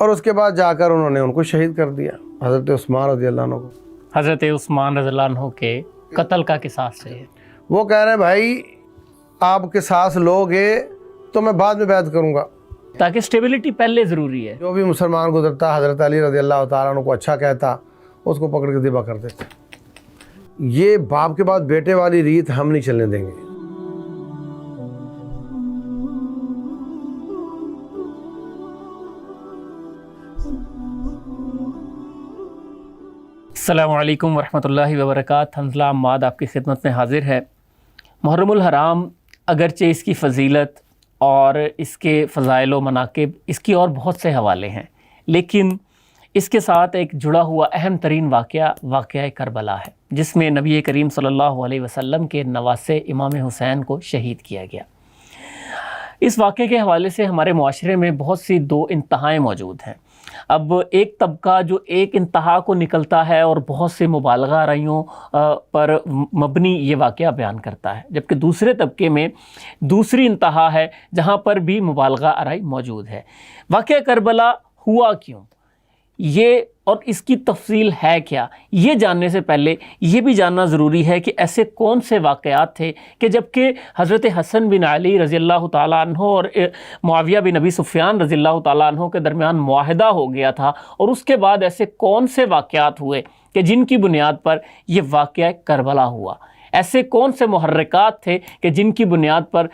اور اس کے بعد جا کر انہوں نے ان کو شہید کر دیا، حضرت عثمان رضی اللہ عنہ کو۔ حضرت عثمان رضی اللہ عنہ کے قتل کا قصاص ہے۔ وہ کہہ رہے ہیں بھائی آپ قصاص لوگے تو میں بعد میں بیعت کروں گا، تاکہ سٹیبلٹی پہلے ضروری ہے۔ جو بھی مسلمان گزرتا حضرت علی رضی اللہ تعالیٰ عنہ کو اچھا کہتا اس کو پکڑ کے ذبح کر دیتے۔ یہ باپ کے بعد بیٹے والی ریت ہم نہیں چلنے دیں گے۔ السلام علیکم ورحمۃ اللہ وبرکاتہ۔ حنظلہ عماد آپ کی خدمت میں حاضر ہے۔ محرم الحرام اگرچہ اس کی فضیلت اور اس کے فضائل و مناقب اس کی اور بہت سے حوالے ہیں، لیکن اس کے ساتھ ایک جڑا ہوا اہم ترین واقعہ کربلا ہے، جس میں نبی کریم صلی اللہ علیہ وسلم کے نواسے امام حسین کو شہید کیا گیا۔ اس واقعے کے حوالے سے ہمارے معاشرے میں بہت سی دو انتہائیں موجود ہیں۔ اب ایک طبقہ جو ایک انتہا کو نکلتا ہے اور بہت سے مبالغہ آرائیوں پر مبنی یہ واقعہ بیان کرتا ہے، جبکہ دوسرے طبقے میں دوسری انتہا ہے جہاں پر بھی مبالغہ آرائی موجود ہے۔ واقعہ کربلا ہوا کیوں، یہ اور اس کی تفصیل ہے کیا، یہ جاننے سے پہلے یہ بھی جاننا ضروری ہے کہ ایسے کون سے واقعات تھے کہ جبکہ حضرت حسن بن علی رضی اللہ تعالیٰ عنہ اور معاویہ بن ابی سفیان رضی اللہ تعالیٰ عنہ کے درمیان معاہدہ ہو گیا تھا، اور اس کے بعد ایسے کون سے واقعات ہوئے کہ جن کی بنیاد پر یہ واقعہ کربلا ہوا، ایسے کون سے محرکات تھے کہ جن کی بنیاد پر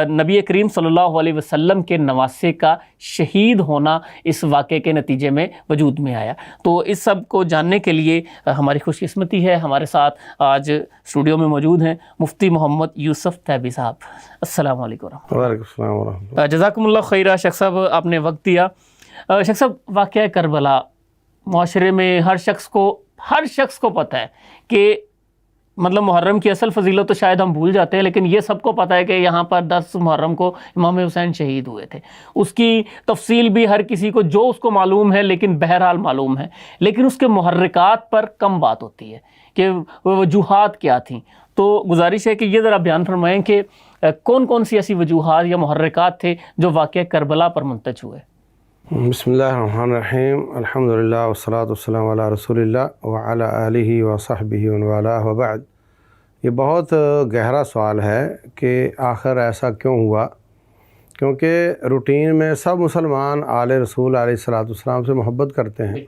نبی کریم صلی اللہ علیہ وسلم کے نواسے کا شہید ہونا اس واقعے کے نتیجے میں وجود میں آیا۔ تو اس سب کو جاننے کے لیے ہماری خوش قسمتی ہے، ہمارے ساتھ آج اسٹوڈیو میں موجود ہیں مفتی محمد یوسف تیبی صاحب۔ السلام علیکم ورحمۃ وعلیکم السلام ورحمۃ اللہ۔ جزاکم اللہ خیرہ شیخ صاحب، آپ نے وقت دیا۔ شیخ صاحب، واقعہ کربلا معاشرے میں ہر شخص کو پتہ ہے کہ مطلب محرم کی اصل فضیلت تو شاید ہم بھول جاتے ہیں، لیکن یہ سب کو پتہ ہے کہ یہاں پر 10 محرم کو امام حسین شہید ہوئے تھے۔ اس کی تفصیل بھی ہر کسی کو جو اس کو معلوم ہے، لیکن بہرحال معلوم ہے، لیکن اس کے محرکات پر کم بات ہوتی ہے کہ وجوہات کیا تھیں۔ تو گزارش ہے کہ یہ ذرا بیان فرمائیں کہ کون کون سی ایسی وجوہات یا محرکات تھے جو واقعہ کربلا پر منتج ہوئے۔ بسم اللہ الرحمن الرحیم، الحمدللہ والصلاة والسلام علی رسول اللہ وعلی آلہ وصحبہ ومن والہ وبعد۔ یہ بہت گہرا سوال ہے کہ آخر ایسا کیوں ہوا، کیونکہ روٹین میں سب مسلمان آل رسول علیہ الصلاۃ والسلام سے محبت کرتے ہیں،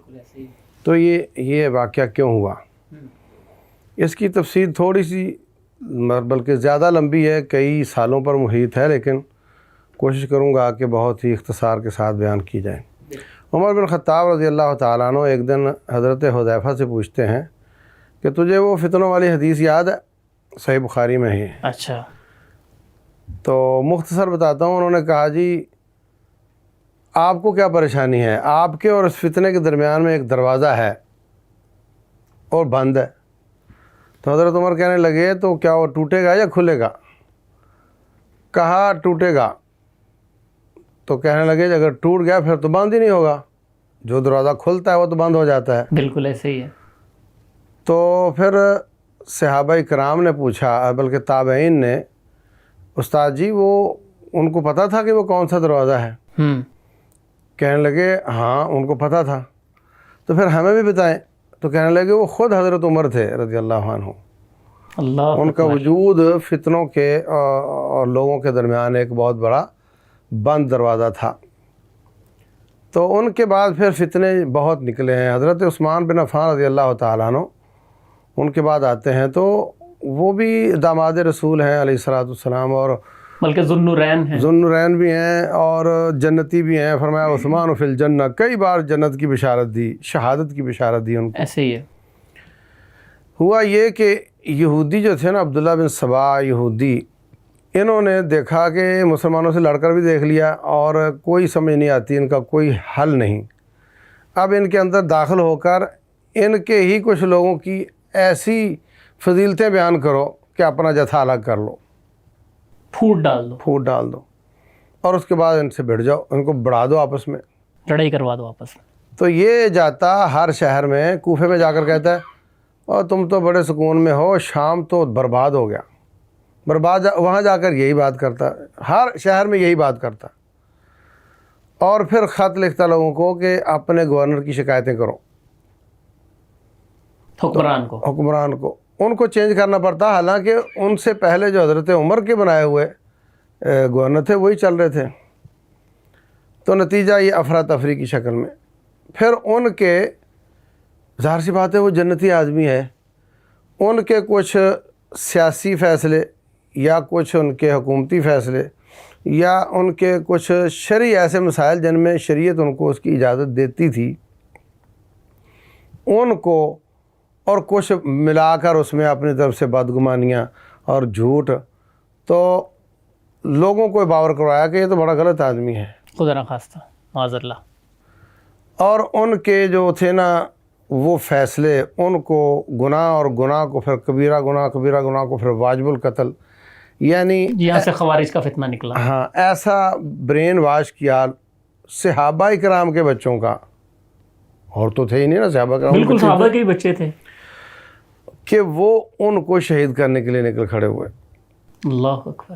تو یہ واقعہ کیوں ہوا، اس کی تفصیل تھوڑی سی بلکہ زیادہ لمبی ہے، کئی سالوں پر محیط ہے، لیکن کوشش کروں گا کہ بہت ہی اختصار کے ساتھ بیان کی جائے۔ عمر بن خطاب رضی اللہ تعالیٰ عنہ ایک دن حضرت حذیفہ سے پوچھتے ہیں کہ تجھے وہ فتنوں والی حدیث یاد ہے، صحیح بخاری میں ہی۔ اچھا، تو مختصر بتاتا ہوں۔ انہوں نے کہا جی آپ کو کیا پریشانی ہے، آپ کے اور اس فتنے کے درمیان میں ایک دروازہ ہے اور بند ہے۔ تو حضرت عمر کہنے لگے تو کیا وہ ٹوٹے گا یا کھلے گا؟ کہا ٹوٹے گا۔ تو کہنے لگے اگر ٹوٹ گیا پھر تو بند ہی نہیں ہوگا، جو دروازہ کھلتا ہے وہ تو بند ہو جاتا ہے۔ بالکل ایسے ہی ہے۔ تو پھر صحابہ کرام نے پوچھا، بلکہ تابعین نے، استاد جی وہ ان کو پتہ تھا کہ وہ کون سا دروازہ ہے؟ کہنے لگے ہاں ان کو پتہ تھا۔ تو پھر ہمیں بھی بتائیں۔ تو کہنے لگے وہ خود حضرت عمر تھے رضی اللہ عنہ، ان کا وجود فتنوں کے اور لوگوں کے درمیان ایک بہت بڑا بند دروازہ تھا۔ تو ان کے بعد پھر فتنے بہت نکلے ہیں۔ حضرت عثمان بن عفان رضی اللہ تعالیٰ عنہ ان کے بعد آتے ہیں، تو وہ بھی داماد رسول ہیں علیہ الصلاۃ والسلام، اور بلکہ ذوالنورین ہیں، ذوالنورین بھی ہیں اور جنتی بھی ہیں۔ فرمایا عثمان فی الجنہ، کئی بار جنت کی بشارت دی، شہادت کی بشارت دی ان کو۔ ایسے ہی ہے۔ ہوا یہ کہ یہودی جو تھے نا، عبداللہ بن سبا یہودی، انہوں نے دیکھا کہ مسلمانوں سے لڑ کر بھی دیکھ لیا اور کوئی سمجھ نہیں آتی، ان کا کوئی حل نہیں۔ اب ان کے اندر داخل ہو کر ان کے ہی کچھ لوگوں کی ایسی فضیلتیں بیان کرو کہ اپنا جتھا الگ کر لو، پھوٹ ڈال دو، اور اس کے بعد ان سے بھڑ جاؤ، ان کو بڑھا دو، آپس میں لڑائی کروا دو آپس میں۔ تو یہ جاتا ہر شہر میں، کوفے میں جا کر کہتا ہے اور تم تو بڑے سکون میں ہو، شام تو برباد ہو گیا، وہاں جا کر یہی بات کرتا، ہر شہر میں یہی بات کرتا۔ اور پھر خط لکھتا لوگوں کو کہ اپنے گورنر کی شکایتیں کرو، حکمران کو ان کو چینج کرنا پڑتا، حالانکہ ان سے پہلے جو حضرت عمر کے بنائے ہوئے گورنر تھے وہی چل رہے تھے۔ تو نتیجہ یہ افراتفری کی شکل میں پھر ان کے، ظاہر سی بات ہے وہ جنتی آدمی ہے، ان کے کچھ سیاسی فیصلے یا کچھ ان کے حکومتی فیصلے یا ان کے کچھ شرعی ایسے مسائل جن میں شریعت ان کو اس کی اجازت دیتی تھی، ان کو اور کچھ ملا کر اس میں اپنی طرف سے بدگمانیاں اور جھوٹ، تو لوگوں کو باور کروایا کہ یہ تو بڑا غلط آدمی ہے، خدا نخواستہ معاذ اللہ۔ اور ان کے جو تھے نا وہ فیصلے ان کو گناہ، اور گناہ کو پھر کبیرہ گناہ، کبیرہ گناہ کو پھر واجب القتل، یعنی یہاں سے خوارج کا فتنہ نکلا۔ ہاں، ایسا برین واش کیا صحابہ کرام کے بچوں کا، اور تو تھے ہی نہیں نا صحابہ کرام، بالکل صحابہ کے ہی بچے تھے، کہ وہ ان کو شہید کرنے کے لیے نکل کھڑے ہوئے۔ اللہ اکبر۔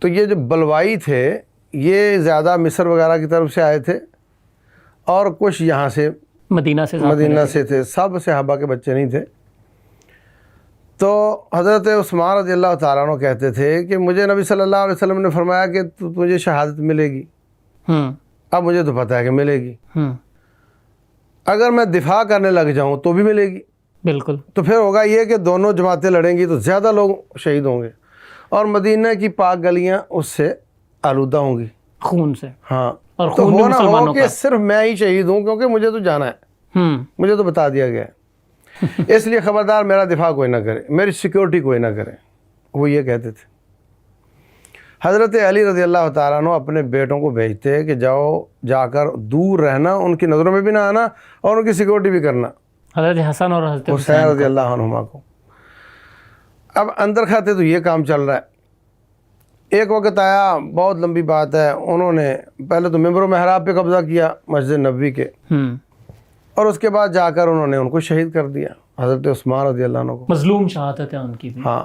تو یہ جو بلوائی تھے یہ زیادہ مصر وغیرہ کی طرف سے آئے تھے، اور کچھ یہاں سے مدینہ سے تھے، سب صحابہ کے بچے نہیں تھے۔ تو حضرت عثمان رضی اللہ تعالیٰ عنہ کہتے تھے کہ مجھے نبی صلی اللہ علیہ وسلم نے فرمایا کہ تجھے شہادت ملے گی، اب مجھے تو پتہ ہے کہ ملے گی، اگر میں دفاع کرنے لگ جاؤں تو بھی ملے گی، بالکل، تو پھر ہوگا یہ کہ دونوں جماعتیں لڑیں گی تو زیادہ لوگ شہید ہوں گے، اور مدینہ کی پاک گلیاں اس سے آلودہ ہوں گی خون سے۔ ہاں، اور تو خون بھی وہ نہ ہو مسلمانوں کہ کا۔ صرف میں ہی شہید ہوں، کیونکہ مجھے تو جانا ہے، مجھے تو بتا دیا گیا ہے، اس لیے خبردار میرا دفاع کوئی نہ کرے، میری سیکیورٹی کوئی نہ کرے، وہ یہ کہتے تھے۔ حضرت علی رضی اللہ تعالیٰ عنہ اپنے بیٹوں کو بھیجتے کہ جاؤ، جا کر دور رہنا، ان کی نظروں میں بھی نہ آنا، اور ان کی سیکیورٹی بھی کرنا، حضرت حسن اور حضرت حسین رضی اللہ عنہما کو۔ اب اندر کھاتے تو یہ کام چل رہا ہے۔ ایک وقت آیا، بہت لمبی بات ہے، انہوں نے پہلے تو ممبر و محراب پہ قبضہ کیا مسجد نبوی کے، اور اس کے بعد جا کر انہوں نے ان کو شہید کر دیا، حضرت عثمان رضی اللہ عنہ کو۔ مظلوم شہادت ہے ان کی بھی۔ ہاں،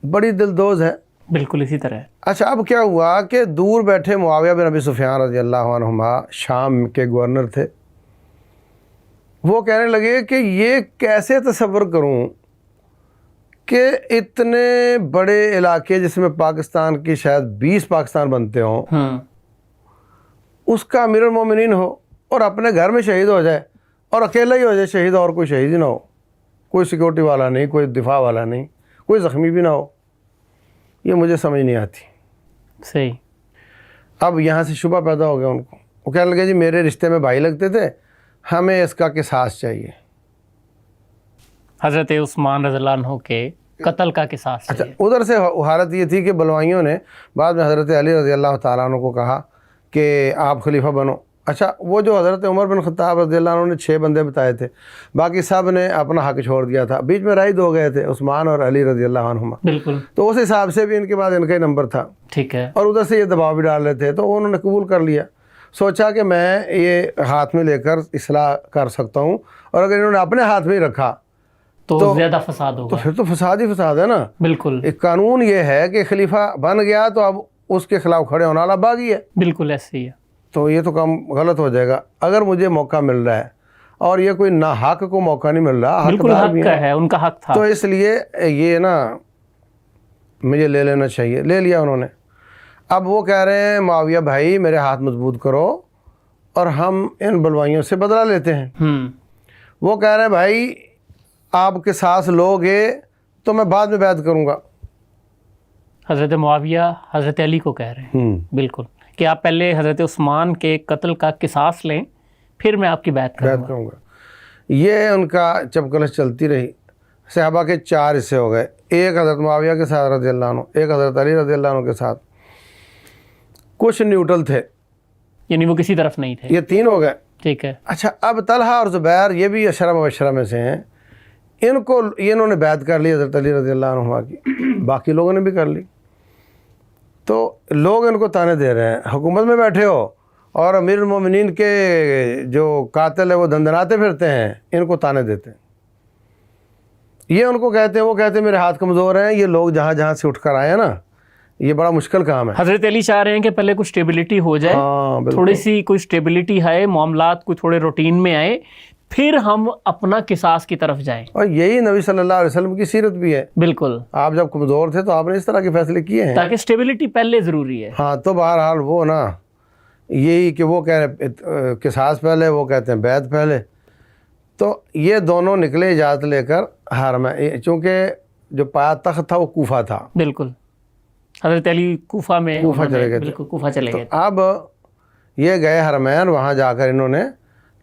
بڑی دلدوز ہے۔ بالکل اسی طرح ہے۔ اچھا، اب کیا ہوا کہ دور بیٹھے معاویہ بن ابی سفیان رضی اللہ عنہما شام کے گورنر تھے، وہ کہنے لگے کہ یہ کیسے تصور کروں کہ اتنے بڑے علاقے جس میں پاکستان کی شاید 20 پاکستان بنتے ہوں، اس کا امیر المومنین ہو اور اپنے گھر میں شہید ہو جائے، اور اکیلا ہی ہو جائے شہید، اور کوئی شہید ہی نہ ہو، کوئی سیکورٹی والا نہیں، کوئی دفاع والا نہیں، کوئی زخمی بھی نہ ہو، یہ مجھے سمجھ نہیں آتی۔ صحیح۔ اب یہاں سے شبہ پیدا ہو گیا ان کو، وہ کہنے لگے جی میرے رشتے میں بھائی لگتے تھے، ہمیں اس کا قصاص چاہیے۔ حضرت عثمان رضی اللہ عنہ کے قتل کا قصاص اچھا، چاہیے۔ ادھر سے حالت یہ تھی کہ بلوائیوں نے بعد میں حضرت علی رضی اللہ تعالیٰ عنہ کو کہا کہ آپ خلیفہ بنو۔ اچھا، وہ جو حضرت عمر بن خطاب رضی اللہ عنہ نے 6 بندے بتائے تھے، باقی سب نے اپنا حق چھوڑ دیا تھا، بیچ میں رائد ہو گئے تھے عثمان اور علی رضی اللہ عنہما، بالکل، تو اس حساب سے بھی ان کے بعد ان کا ہی نمبر تھا، ٹھیک ہے۔ اور ادھر سے یہ دباؤ بھی ڈال رہے تھے، تو انہوں نے قبول کر لیا، سوچا کہ میں یہ ہاتھ میں لے کر اصلاح کر سکتا ہوں، اور اگر انہوں نے اپنے ہاتھ میں ہی رکھا تو زیادہ فساد تو ہوگا۔ پھر تو فساد ہی فساد ہے نا۔ بالکل، ایک قانون یہ ہے کہ خلیفہ بن گیا تو اب اس کے خلاف کھڑے ہونا والا باغی ہے، بالکل ایسے ہی ہے۔ تو یہ تو کام غلط ہو جائے گا۔ اگر مجھے موقع مل رہا ہے اور یہ کوئی ناحق کو موقع نہیں مل رہا، بالکل حقدار حق بھی کا ہیں، ہے، ان کا حق تھا۔ تو اس لیے یہ نا مجھے لے لینا چاہیے، لے لیا انہوں نے۔ اب وہ کہہ رہے ہیں معاویہ بھائی میرے ہاتھ مضبوط کرو اور ہم ان بلوائیوں سے بدلہ لیتے ہیں۔ وہ کہہ رہے ہیں بھائی آپ قصاص لو گے تو میں بعد میں بیعت کروں گا۔ حضرت معاویہ حضرت علی کو کہہ رہے ہیں، بالکل، کہ آپ پہلے حضرت عثمان کے قتل کا قصاص لیں، پھر میں آپ کی بیعت کروں گا۔ یہ ان کا چپکلش چلتی رہی۔ صحابہ کے 4 حصے ہو گئے، ایک حضرت معاویہ کے ساتھ رضی اللہ عنہ، ایک حضرت علی رضی اللہ عنہ کے ساتھ، کچھ نیوٹرل تھے، یعنی وہ کسی طرف نہیں تھے۔ یہ 3 ہو گئے۔ ٹھیک ہے۔ اچھا، اب طلحہ اور زبیر یہ بھی عشرہ مبشرہ میں سے ہیں، ان کو انہوں نے بیعت کر لی حضرت علی رضی اللہ عنہ کی، باقی لوگوں نے بھی کر لی۔ تو لوگ ان کو تانے دے رہے ہیں، حکومت میں بیٹھے ہو اور امیر المومنین کے جو قاتل ہے وہ دندناتے پھرتے ہیں، ان کو تانے دیتے ہیں۔ یہ ان کو کہتے ہیں، وہ کہتے ہیں میرے ہاتھ کمزور ہیں، یہ لوگ جہاں جہاں سے اٹھ کر آئے ہیں نا، یہ بڑا مشکل کام ہے. حضرت علی چاہ رہے ہیں کہ پہلے کچھ اسٹیبلٹی ہو جائے, ہاں بالکل. تھوڑی سی کوئی اسٹیبلٹی ہے, معاملات کوئی تھوڑے روٹین میں آئے, پھر ہم اپنا قصاص کی طرف جائیں. اور یہی نبی صلی اللہ علیہ وسلم کی سیرت بھی ہے. بالکل, آپ جب کمزور تھے تو آپ نے اس طرح کے فیصلے کیے ہیں تاکہ اسٹیبلٹی پہلے ضروری ہے. ہاں تو بہرحال وہ نا یہی کہ وہ کہہ رہے قصاص پہلے, وہ کہتے ہیں بیعت پہلے. تو یہ دونوں نکلے اجازت لے کر حرم میں, چونکہ جو پایا تخت تھا وہ کوفہ تھا. بالکل, حضرت علی کوفہ میں کوفہ چلے گئے تھے. بالکل کوفہ چلے گئے. اب یہ گئے حرمین, وہاں جا کر انہوں نے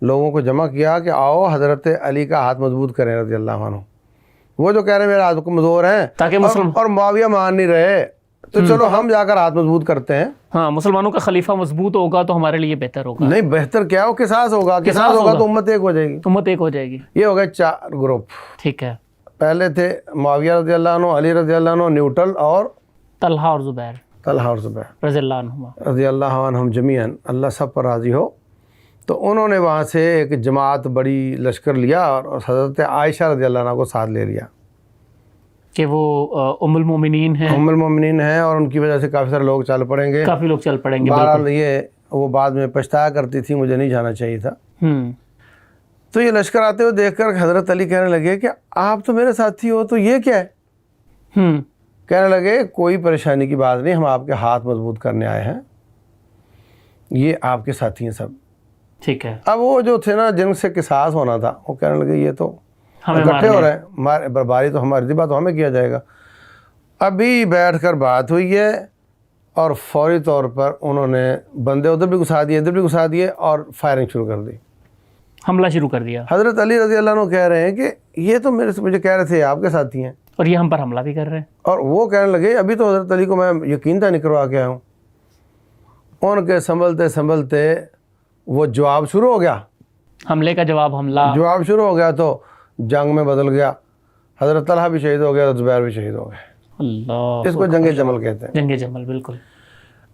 لوگوں کو جمع کیا کہ آؤ حضرت علی کا ہاتھ مضبوط کریں رضی اللہ عنہ. وہ جو کہہ رہے ہیں میرے ہاتھ کمزور ہیں, تاکہ اور معاویہ مان نہیں رہے, تو چلو ہم جا کر ہاتھ مضبوط کرتے ہیں. ہاں, مسلمانوں کا خلیفہ مضبوط ہوگا تو ہمارے لیے بہتر ہوگا. نہیں بہتر کیا, وہ قصاص ہوگا. قصاص ہوگا تو امت ایک ہو جائے گی. امت ایک ہو جائے گی. یہ ہو گئے 4 گروپ. ٹھیک ہے. پہلے تھے معاویہ رضی اللہ عنہ, علی رضی اللہ عنہ, نیوٹرل, اور طلحہ اور زبیر طلحہ اور زبیر رضی اللہ عنہما رضی اللہ عنہم جمیعاً, اللہ سب پر راضی ہو. تو انہوں نے وہاں سے ایک جماعت بڑی لشکر لیا اور حضرت عائشہ رضی اللہ عنہ کو ساتھ لے لیا کہ وہ ام المومنین ہیں, ام المومنین ہیں, اور ان کی وجہ سے کافی سارے لوگ چل پڑیں گے. کافی لوگ چل پڑیں گے. بہرحال یہ وہ بعد میں پچھتایا کرتی تھی, مجھے نہیں جانا چاہیے تھا. تو یہ لشکر آتے ہوئے دیکھ کر حضرت علی کہنے لگے کہ آپ تو میرے ساتھی ہو, تو یہ کیا ہے؟ کہنے لگے کوئی پریشانی کی بات نہیں, ہم آپ کے ہاتھ مضبوط کرنے آئے ہیں, یہ آپ کے ساتھی ہیں سب. ٹھیک ہے. اب وہ جو تھے نا جن سے قصاص ہونا تھا, وہ کہنے لگے یہ تو اکٹھے ہو رہے ہیں, برباری تو ہماری ذبح تو ہمیں کیا جائے گا. ابھی بیٹھ کر بات ہوئی ہے, اور فوری طور پر انہوں نے بندے ادھر بھی گھسا دیے, ادھر بھی گھسا دیے, اور فائرنگ شروع کر دی, حملہ شروع کر دیا. حضرت علی رضی اللہ عنہ کہہ رہے ہیں کہ یہ تو مجھے کہہ رہے تھے آپ کے ساتھی ہیں, اور یہ ہم پر حملہ بھی کر رہے ہیں. اور وہ کہنے لگے ابھی تو حضرت علی کو میں یقین تھا نہیں کروا کے آیا ہوں. ان کے سنبھلتے سنبھلتے وہ جواب شروع ہو گیا, حملے کا جواب جواب شروع ہو گیا, تو جنگ میں بدل گیا. حضرت طلحہ بھی شہید ہو گیا, زبیر بھی شہید ہو گئے. اللہ, اس کو جنگ جمل کہتے ہیں. جنگ جمل, بالکل.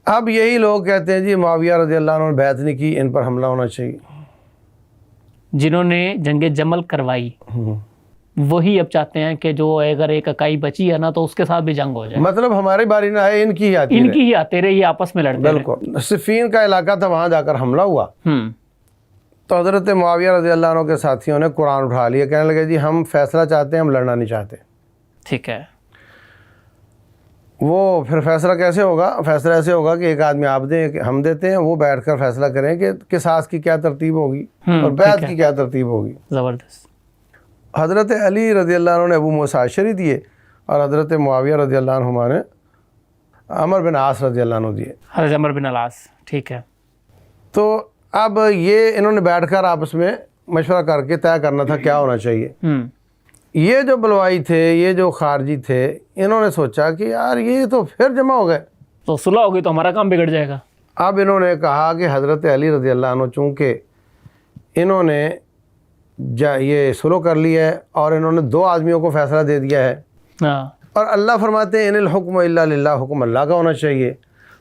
اب یہی لوگ کہتے ہیں جی معاویہ رضی اللہ عنہ نے بیعت نہیں کی, ان پر حملہ ہونا چاہیے. جنہوں نے جنگ جمل کروائی وہی اب چاہتے ہیں کہ جو اگر ایک اکائی بچی ہے نا تو اس کے ساتھ بھی جنگ ہو جائے. مطلب ہماری باری نہ آئے, ان کی ہی آتی ان کی ہی آتے رہے, یہ آپس میں لڑتے رہے. بالکل. صفین کا علاقہ تھا, وہاں جا کر حملہ ہوا. تو حضرت معاویہ رضی اللہ عنہ کے ساتھیوں نے قرآن اٹھا لیا, کہنے لگے جی ہم فیصلہ چاہتے ہیں, ہم لڑنا نہیں چاہتے. ٹھیک ہے. وہ پھر فیصلہ کیسے ہوگا؟ فیصلہ ایسے ہوگا کہ ایک آدمی آپ دیں, ہم دیتے ہیں, وہ بیٹھ کر فیصلہ کریں کہ قصاص کی کیا ترتیب ہوگی اور بیعت کی کیا ترتیب ہوگی. زبردست. حضرت علی رضی اللہ عنہ نے ابو موسیٰ اشعری دیے, اور حضرت معاویہ رضی اللہ عنہما نے عمر بن عاص رضی اللہ عنہ دیے. حضرت عمر بن العاص. ٹھیک ہے. تو اب یہ انہوں نے بیٹھ کر آپس میں مشورہ کر کے طے کرنا تھا کیا ہونا چاہیے. یہ جو بلوائی تھے, یہ جو خارجی تھے, انہوں نے سوچا کہ یار یہ تو پھر جمع ہو گئے, تو صلح ہوگی تو ہمارا کام بگڑ جائے گا. اب انہوں نے کہا کہ حضرت علی رضی اللہ عنہ چونکہ انہوں نے یہ صلح کر لی ہے, اور انہوں نے 2 آدمیوں کو فیصلہ دے دیا ہے, اور اللہ فرماتے ہیں ان الحکم الا للہ, حکم اللہ کا ہونا چاہیے.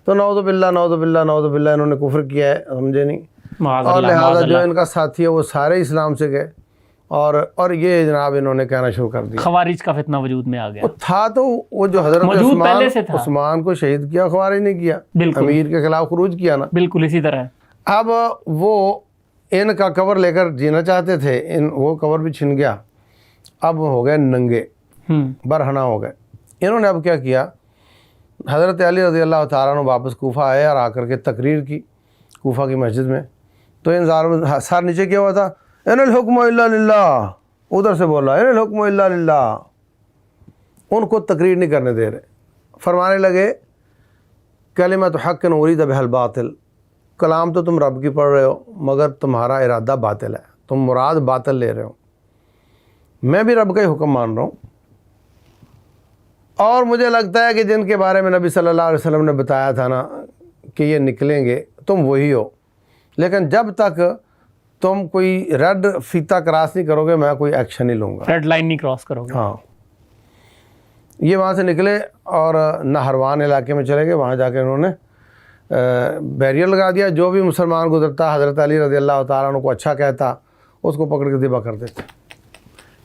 تو نعوذ باللہ نعوذ باللہ نعوذ باللہ, انہوں نے کفر کیا ہے, سمجھے نہیں. اور لہٰذا جو ان کا ساتھی ہے وہ سارے اسلام سے گئے, اور یہ جناب انہوں نے کہنا شروع کر دیا. خوارج کا فتنہ وجود میں آ گیا. تھا تو وہ جو حضرت عثمان کو شہید کیا, خوارج نے کیا, امیر کے خلاف خروج کیا نا. بالکل اسی طرح. اب وہ ان کا کور لے کر جینا چاہتے تھے, وہ کور بھی چھن گیا. اب ہو گئے ننگے, برہنہ ہو گئے. انہوں نے اب کیا کیا, حضرت علی رضی اللہ تعالیٰ عنہ واپس کوفہ آئے اور آ کر کے تقریر کی کوفہ کی مسجد میں. تو ان ظالموں سر نیچے کیا ہوا تھا, ان الحکم الا للہ, ادھر سے بول رہا ان الحکم الا للہ. ان کو تقریر نہیں کرنے دے رہے. فرمانے لگے کلمۃ حق ارید بہا الباطل, کلام تو تم رب کی پڑھ رہے ہو مگر تمہارا ارادہ باطل ہے, تم مراد باطل لے رہے ہو. میں بھی رب کا ہی حکم مان رہا ہوں, اور مجھے لگتا ہے کہ جن کے بارے میں نبی صلی اللہ علیہ وسلم نے بتایا تھا نا کہ یہ نکلیں گے, تم وہی ہو. لیکن جب تک تم کوئی ریڈ فیتہ کراس نہیں کرو گے میں کوئی ایکشن نہیں لوں گا, ریڈ لائن نہیں کراس کرو گے. ہاں. یہ وہاں سے نکلے اور نہروان علاقے میں چلے گئے. وہاں جا کے انہوں نے بیریئر لگا دیا. جو بھی مسلمان گزرتا حضرت علی رضی اللہ تعالیٰ عنہ کو اچھا کہتا, اس کو پکڑ کے ذبح کر دیتے.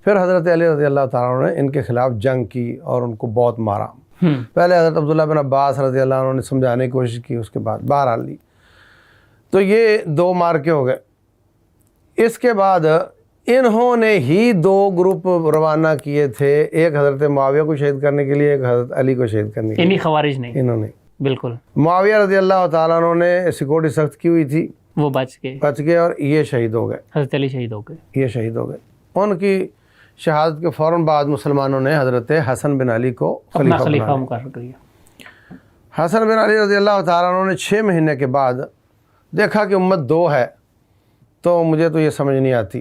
پھر حضرت علی رضی اللہ تعالیٰ عنہ نے ان کے خلاف جنگ کی اور ان کو بہت مارا. پہلے حضرت عبداللہ بن عباس رضی اللہ عنہ نے سمجھانے کی کوشش کی، اس کے بعد بہرحال لی. تو یہ 2 مارکے ہو گئے. اس کے بعد انہوں نے ہی 2 گروپ روانہ کیے تھے، ایک حضرت معاویہ کو شہید کرنے کے لیے، ایک حضرت علی کو شہید کرنے کے لیے. انہی خوارج نے انہوں نے بالکل معاویہ رضی اللہ تعالیٰ عنہ نے سیکورٹی سخت کی ہوئی تھی، وہ بچ گئے اور یہ شہید ہو گئے. حضرت علی شہید ہو گئے. یہ شہید ہو گئے. ان کی شہادت کے فوراً بعد مسلمانوں نے حضرت حسن بن علی کو اپنا خلیفہ خلیفہ بنا مقرر کیا. حسن بن علی رضی اللہ تعالیٰ عنہ نے 6 مہینے کے بعد دیکھا کہ امت 2 ہے، تو مجھے تو یہ سمجھ نہیں آتی،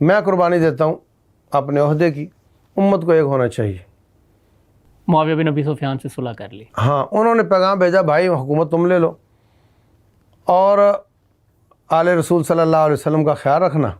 میں قربانی دیتا ہوں اپنے عہدے کی، امت کو ایک ہونا چاہیے. معاویہ بن ابی سفیان سے صلح کر لی. ہاں، انہوں نے پیغام بھیجا، بھائی حکومت تم لے لو اور آل رسول صلی اللہ علیہ وسلم کا خیال رکھنا،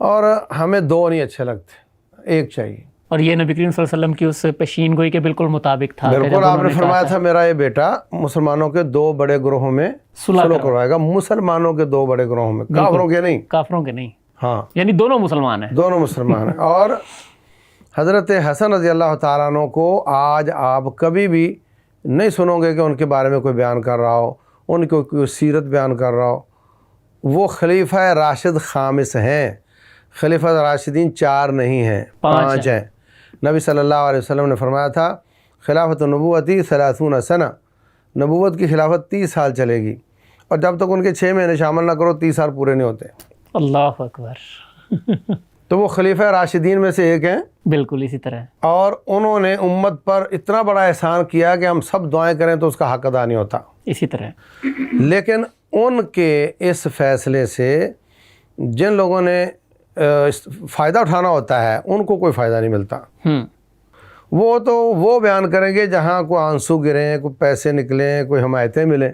اور ہمیں 2 نہیں اچھے لگتے، ایک چاہیے. اور یہ نبی کریم صلی اللہ علیہ وسلم کی اس پیشین گوئی کے بالکل مطابق تھا. بالکل، آپ نے فرمایا تھا میرا یہ بیٹا مسلمانوں کے 2 بڑے گروہوں میں صلح کروائے گا، مسلمانوں کے 2 بڑے گروہوں میں، کافروں کے نہیں. کافروں کے نہیں. ہاں، یعنی دونوں مسلمان ہیں. دونوں مسلمان ہیں. اور حضرت حسن رضی اللہ تعالیٰ عنہ کو آج آپ کبھی بھی نہیں سنو گے کہ ان کے بارے میں کوئی بیان کر رہا ہو، ان کو کوئی سیرت بیان کر رہا ہو. وہ خلیفہ راشد خامس ہیں. خلیفہ راشدین 4 نہیں ہیں، 5 ہیں. نبی صلی اللہ علیہ وسلم نے فرمایا تھا خلافت النبوتی 30 سنہ، نبوت کی خلافت 30 سال چلے گی، اور جب تک ان کے 6 مہینے شامل نہ کرو 30 سال پورے نہیں ہوتے. اللہ اکبر. تو وہ خلیفہ راشدین میں سے ایک ہیں. بالکل اسی طرح. اور انہوں نے امت پر اتنا بڑا احسان کیا کہ ہم سب دعائیں کریں تو اس کا حق ادا نہیں ہوتا. اسی طرح. لیکن ان کے اس فیصلے سے جن لوگوں نے فائدہ اٹھانا ہوتا ہے ان کو کوئی فائدہ نہیں ملتا. وہ تو وہ بیان کریں گے جہاں کوئی آنسو گریں، کوئی پیسے نکلیں، کوئی حمایتیں ملیں،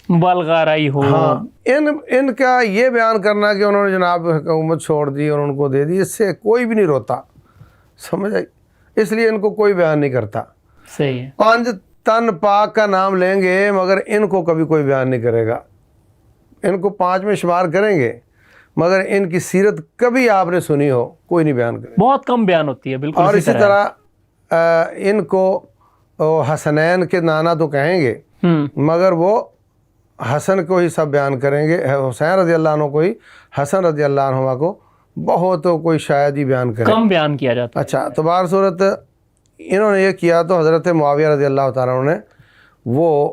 بالغارائی ہو. ہاں، ان کا یہ بیان کرنا کہ انہوں نے جناب حکومت چھوڑ دی اور ان کو دے دی، اس سے کوئی بھی نہیں روتا. سمجھ آئی؟ اس لیے ان کو کوئی بیان نہیں کرتا. صحیح ہے. 5 تن پاک کا نام لیں گے مگر ان کو کبھی کوئی بیان نہیں کرے گا. ان کو 5 میں شمار کریں گے مگر ان کی سیرت کبھی آپ نے سنی ہو کوئی نہیں بیان کرے. بہت کم بیان ہوتی ہے. بالکل. اور اسی طرح ان کو حسنین کے نانا تو کہیں گے مگر وہ حسن کو ہی سب بیان کریں گے، حسین رضی اللہ عنہ کو ہی، حسن رضی اللہ عنہ کو بہت کوئی شاید ہی بیان کرے، کم بیان کیا جاتا ہے. اچھا، تو بہر صورت انہوں نے یہ کیا تو حضرت معاویہ رضی اللہ تعالیٰ عنہ نے وہ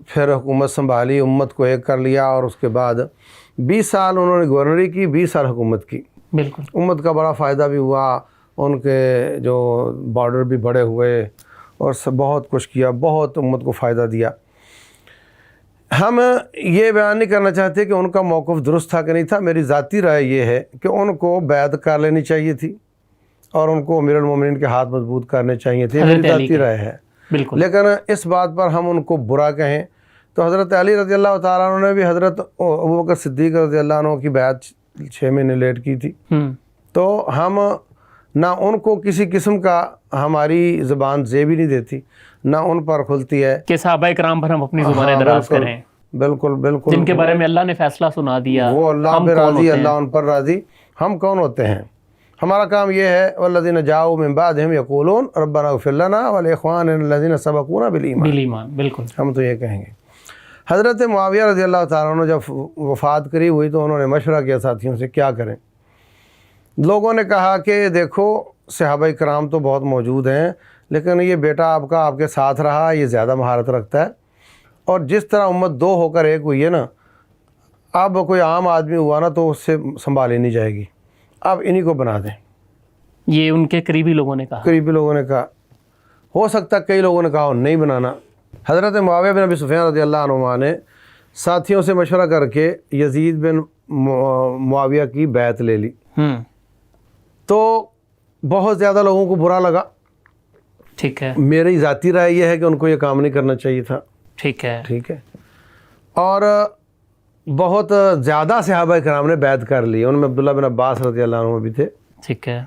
پھر حکومت سنبھالی، امت کو ایک کر لیا، اور اس کے بعد 20 سال انہوں نے گورنری کی، 20 سال حکومت کی. بالکل. امت کا بڑا فائدہ بھی ہوا، ان کے جو بارڈر بھی بڑے ہوئے، اور بہت کچھ کیا، بہت امت کو فائدہ دیا. ہم یہ بیان نہیں کرنا چاہتے کہ ان کا موقف درست تھا کہ نہیں تھا. میری ذاتی رائے یہ ہے کہ ان کو بیعت کر لینی چاہیے تھی اور ان کو امیر المومنین کے ہاتھ مضبوط کرنے چاہیے تھے. میری ذاتی رائے ہے. بالکل. لیکن اس بات پر ہم ان کو برا کہیں تو حضرت علی رضی اللہ تعالیٰ عنہ نے بھی حضرت ابوبکر صدیق رضی اللہ عنہ کی بیعت 6 مہینے لیٹ کی تھی. تو ہم نہ ان کو کسی قسم کا ہماری زبان زیب ہی نہیں دیتی، نہ ان پر کھلتی ہے کہ صحابہ کرام پر ہم اپنی زبانیں دراز کریں. بالکل بالکل. جن کے بارے میں اللہ نے فیصلہ سنا دیا، وہ اللہ پہ راضی، اللہ ان پر راضی. ہم کون ہوتے ہیں؟ ہمارا کام یہ ہے والذین جاؤوا من بعدہم یقولون ربنا اغفر لنا ولاخواننا الذین سبقونا بالایمان. بالکل. ہم تو یہ کہیں گے. حضرت معاویہ رضی اللہ تعالیٰ عنہ جب وفات قریب ہوئی تو انہوں نے مشورہ کیا ساتھیوں سے کیا کریں. لوگوں نے کہا کہ دیکھو صحابہ کرام تو بہت موجود ہیں، لیکن یہ بیٹا آپ کا آپ کے ساتھ رہا، یہ زیادہ مہارت رکھتا ہے، اور جس طرح امت 2 ہو کر ایک ہوئی ہے نا، اب کوئی عام آدمی ہوا نا تو اس سے سنبھالی نہیں جائے گی، اب انہی کو بنا دیں. یہ ان کے قریبی لوگوں نے کہا. قریبی لوگوں نے کہا. ہو سکتا ہے کئی لوگوں نے کہا نہیں بنانا. حضرت معاویہ بن ابی سفیان رضی اللہ عنہ نے ساتھیوں سے مشورہ کر کے یزید بن معاویہ کی بیعت لے لی. تو بہت زیادہ لوگوں کو برا لگا. ٹھیک ہے. میری ذاتی رائے یہ ہے کہ ان کو یہ کام نہیں کرنا چاہیے تھا. ٹھیک ہے. ٹھیک ہے. اور بہت زیادہ صحابہ کرام نے بیعت کر لی. ان میں عبداللہ بن عباس رضی اللہ عنہ بھی تھے. ٹھیک ہے.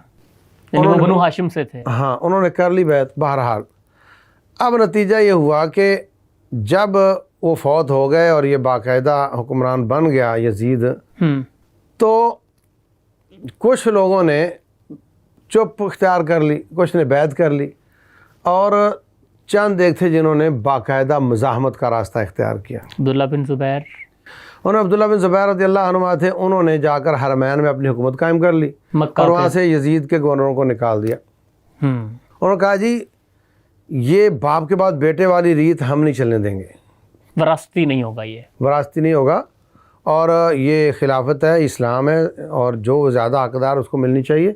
یعنی وہ بنو ہاشم سے تھے. ہاں، انہوں نے کر لی بیعت. بہرحال اب نتیجہ یہ ہوا کہ جب وہ فوت ہو گئے اور یہ باقاعدہ حکمران بن گیا یزید، تو کچھ لوگوں نے چپ اختیار کر لی، کچھ نے بیعت کر لی، اور چند ایک تھے جنہوں نے باقاعدہ مزاحمت کا راستہ اختیار کیا. عبداللہ بن زبیر. انہوں نے عبداللہ بن زبیر رضی اللہ عنہ تھے, انہوں نے جا کر حرمین میں اپنی حکومت قائم کر لی اور وہاں سے یزید کے گورنروں کو نکال دیا. انہوں نے کہا جی یہ باپ کے بعد بیٹے والی ریت ہم نہیں چلنے دیں گے, وراثتی نہیں ہوگا, یہ وراثتی نہیں ہوگا, اور یہ خلافت ہے, اسلام ہے, اور جو زیادہ حقدار اس کو ملنی چاہیے,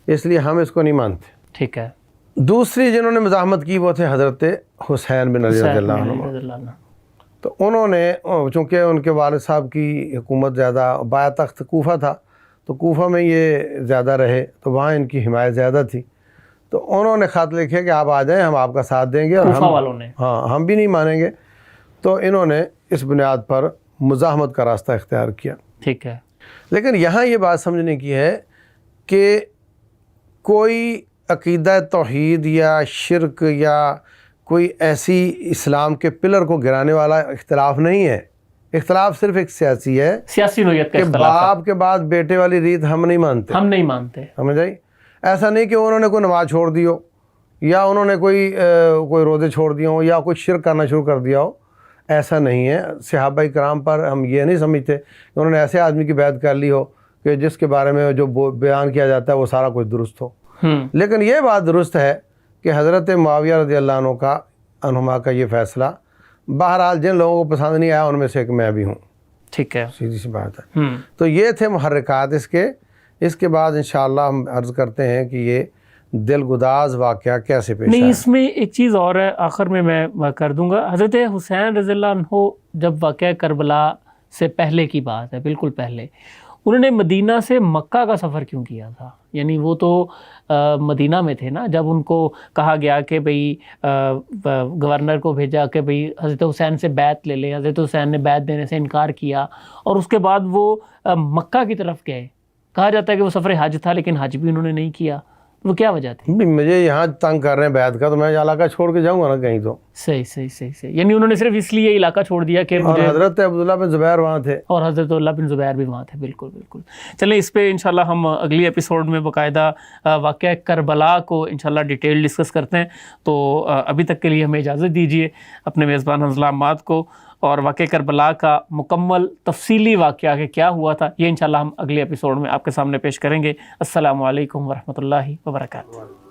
اس لیے ہم اس کو نہیں مانتے. ٹھیک ہے. دوسری جنہوں نے مزاحمت کی وہ تھے حضرت حسین بن علی رضی اللہ عنہ. تو انہوں نے چونکہ ان کے والد صاحب کی حکومت زیادہ بایا تخت کوفہ تھا, تو کوفہ میں یہ زیادہ رہے, تو وہاں ان کی حمایت زیادہ تھی. تو انہوں نے خط لکھے کہ آپ آ جائیں, ہم آپ کا ساتھ دیں گے, اور ہم بھی نہیں مانیں گے. تو انہوں نے اس بنیاد پر مزاحمت کا راستہ اختیار کیا. ٹھیک ہے. لیکن یہاں یہ بات سمجھنے کی ہے کہ کوئی عقیدہ توحید یا شرک یا کوئی ایسی اسلام کے پلر کو گرانے والا اختلاف نہیں ہے. اختلاف صرف ایک سیاسی ہے, سیاسی نوعیت کا کہ اختلاف ہے. باپ کے بعد بیٹے والی ریت ہم نہیں مانتے. سمجھ آئی؟ ایسا نہیں کہ انہوں نے کوئی نماز چھوڑ دی ہو, یا انہوں نے کوئی روزے چھوڑ دیے ہوں, یا کوئی شرک کرنا شروع کر دیا ہو. ایسا نہیں ہے. صحابہ کرام پر ہم یہ نہیں سمجھتے کہ انہوں نے ایسے آدمی کی بیعت کر لی ہو کہ جس کے بارے میں جو بیان کیا جاتا ہے وہ سارا کچھ درست ہو. لیکن یہ بات درست ہے کہ حضرت معاویہ رضی اللہ عنہما کا یہ فیصلہ بہرحال جن لوگوں کو پسند نہیں آیا ان میں سے ایک میں بھی ہوں. ٹھیک ہے. سیدھی سی بات ہے. تو یہ تھے محرکات اس کے بعد انشاءاللہ ہم عرض کرتے ہیں کہ یہ دل گداز واقعہ کیسے پیش آیا. نہیں, اس میں ایک چیز اور ہے, آخر میں کر دوں گا. حضرت حسین رضی اللہ عنہ جب واقعہ کربلا سے پہلے کی بات ہے, بالکل پہلے, انہوں نے مدینہ سے مکہ کا سفر کیوں کیا تھا؟ یعنی وہ تو مدینہ میں تھے نا جب ان کو کہا گیا کہ بھئی گورنر کو بھیجا کہ بھئی حضرت حسین سے بیعت لے لیں. حضرت حسین نے بیعت دینے سے انکار کیا, اور اس کے بعد وہ مکہ کی طرف گئے. کہا جاتا ہے کہ وہ سفر حج تھا, لیکن حج بھی انہوں نے نہیں کیا. وہ کیا وجہ تھی؟ مجھے یہاں تنگ کر رہے ہیں بیعت کا, تو میں علاقہ چھوڑ کے جاؤں گا نا کہیں. تو صحیح. یعنی انہوں نے صرف اس لیے علاقہ چھوڑ دیا کہ اور حضرت عبداللہ بن زبیر وہاں تھے, اور حضرت عبداللہ بن زبیر بھی وہاں تھے. بالکل. چلیں اس پہ انشاءاللہ ہم اگلی ایپیسوڈ میں باقاعدہ واقعہ کربلا کو انشاءاللہ ڈیٹیل ڈسکس کرتے ہیں. تو ابھی تک کے لیے ہمیں اجازت دیجیے اپنے میزبان حنظلہ عماد کو, اور واقعہ کربلا کا مکمل تفصیلی واقعہ کہ کیا ہوا تھا یہ انشاءاللہ ہم اگلے ایپیسوڈ میں آپ کے سامنے پیش کریں گے. السلام علیکم ورحمۃ اللہ وبرکاتہ.